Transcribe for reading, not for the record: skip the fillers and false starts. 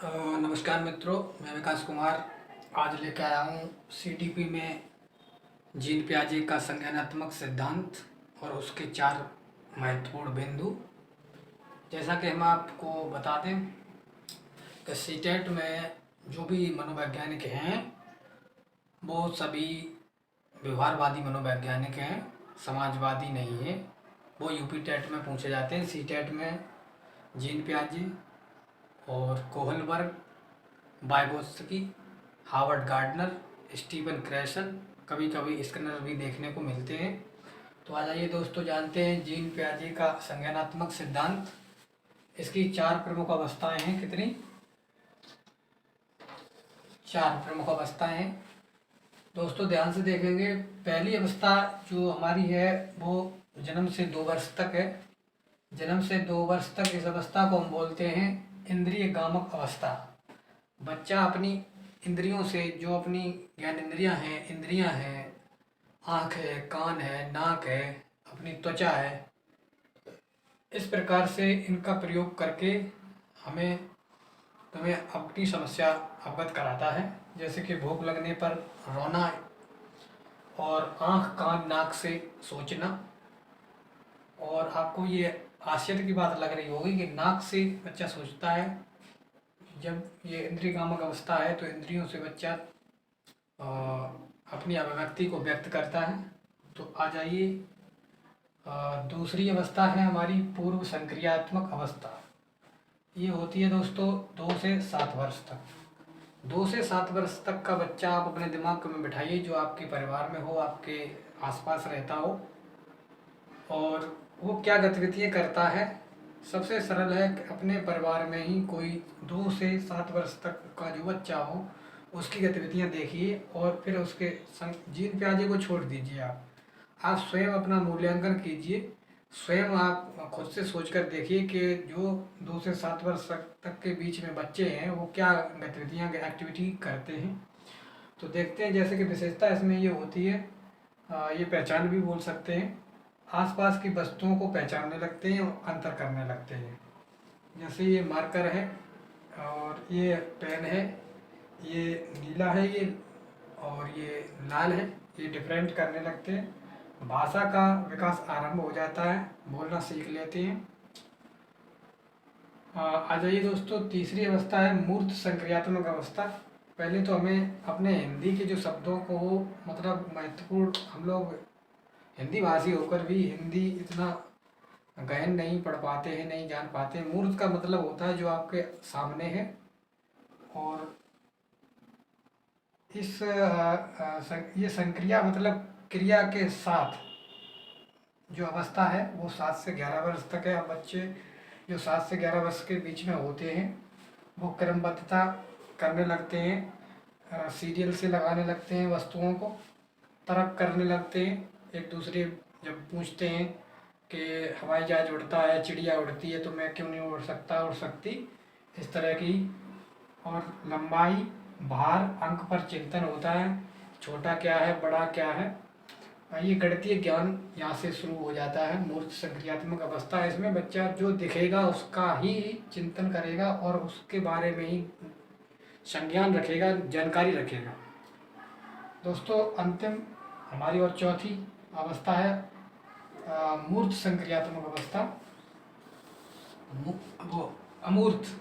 नमस्कार मित्रों, मैं विकास कुमार आज लेकर आया हूँ सीटीपी में जीन पियाजे का संज्ञानात्मक सिद्धांत और उसके 4 महत्वपूर्ण बिंदु। जैसा कि हम आपको बता दें कि सीटेट में जो भी मनोवैज्ञानिक हैं वो सभी व्यवहारवादी मनोवैज्ञानिक हैं, समाजवादी नहीं है। वो यूपी टेट में पूछे जाते हैं। सीटेट में जीन पियाजे और Kohlberg, Vygotsky, Howard Gardner, Steven Krashen, कभी कभी स्किनर भी देखने को मिलते हैं। तो आ जाइए दोस्तों, जानते हैं जीन पियाजे का संज्ञानात्मक सिद्धांत। इसकी 4 प्रमुख अवस्थाएं हैं। कितनी? 4 प्रमुख अवस्थाएं हैं। दोस्तों ध्यान से देखेंगे, पहली अवस्था जो हमारी है वो जन्म से 2 वर्ष तक है। जन्म से 2 वर्ष तक इस अवस्था को हम बोलते हैं इंद्रिय गामक अवस्था। बच्चा अपनी इंद्रियों से, जो अपनी इंद्रियां हैं, आँख है, कान है, नाक है, अपनी त्वचा है, इस प्रकार से इनका प्रयोग करके तुम्हें अपनी समस्या अवगत कराता है। जैसे कि भूख लगने पर रोना और आँख, कान, नाक से सोचना। और आपको ये आश्चर्य की बात लग रही होगी कि नाक से बच्चा सोचता है। जब ये इंद्रिय कामक अवस्था है तो इंद्रियों से बच्चा अपनी अभिव्यक्ति को व्यक्त करता है। तो आ जाइए, दूसरी अवस्था है हमारी पूर्व संक्रियात्मक अवस्था। ये होती है दोस्तों 2 से 7 वर्ष तक। 2 से 7 वर्ष तक का बच्चा आप अपने दिमाग में बिठाइए, जो आपके परिवार में हो, आपके आसपास रहता हो, और वो क्या गतिविधियाँ करता है। सबसे सरल है कि अपने परिवार में ही कोई 2 से 7 वर्ष तक का जो बच्चा हो उसकी गतिविधियाँ देखिए और फिर उसके जीन पियाजे को छोड़ दीजिए। आप स्वयं अपना मूल्यांकन कीजिए। स्वयं आप खुद से सोचकर देखिए कि जो 2 से 7 वर्ष तक के बीच में बच्चे हैं वो क्या गतिविधियाँ, एक्टिविटी करते हैं। तो देखते हैं। जैसे कि विशेषता इसमें ये होती है, ये पहचान भी बोल सकते हैं। आसपास की वस्तुओं को पहचानने लगते हैं और अंतर करने लगते हैं। जैसे ये मार्कर है और ये पेन है, ये नीला है, ये और ये लाल है, ये डिफरेंट करने लगते हैं। भाषा का विकास आरंभ हो जाता है, बोलना सीख लेते हैं। आ जाइए दोस्तों, तीसरी अवस्था है मूर्त संक्रियात्मक अवस्था। पहले तो हमें अपने हिंदी के जो शब्दों को, मतलब महत्वपूर्ण, हम लोग हिंदी भाषी होकर भी हिंदी इतना गहन नहीं पढ़ पाते हैं, नहीं जान पाते। मूर्त का मतलब होता है जो आपके सामने है। और ये संक्रिया मतलब क्रिया के साथ जो अवस्था है वो 7 से 11 वर्ष तक है। अब बच्चे जो 7 से 11 वर्ष के बीच में होते हैं वो क्रमबद्धता करने लगते हैं, सीरियल से लगाने लगते हैं वस्तुओं को, तर्क करने लगते हैं। एक दूसरे जब पूछते हैं कि हवाई जहाज उड़ता है, चिड़िया उड़ती है, तो मैं क्यों नहीं उड़ सकता, उड़ सकती, इस तरह की। और लंबाई, भार, अंक पर चिंतन होता है, छोटा क्या है, बड़ा क्या है। ये गणितीय ज्ञान यहाँ से शुरू हो जाता है। मूर्त संक्रियात्मक अवस्था, इसमें बच्चा जो दिखेगा उसका ही चिंतन करेगा और उसके बारे में ही संज्ञान रखेगा, जानकारी रखेगा। दोस्तों अंतिम हमारी और चौथी अवस्था है मूर्त संक्रियात्मक अवस्था। वो अमूर्त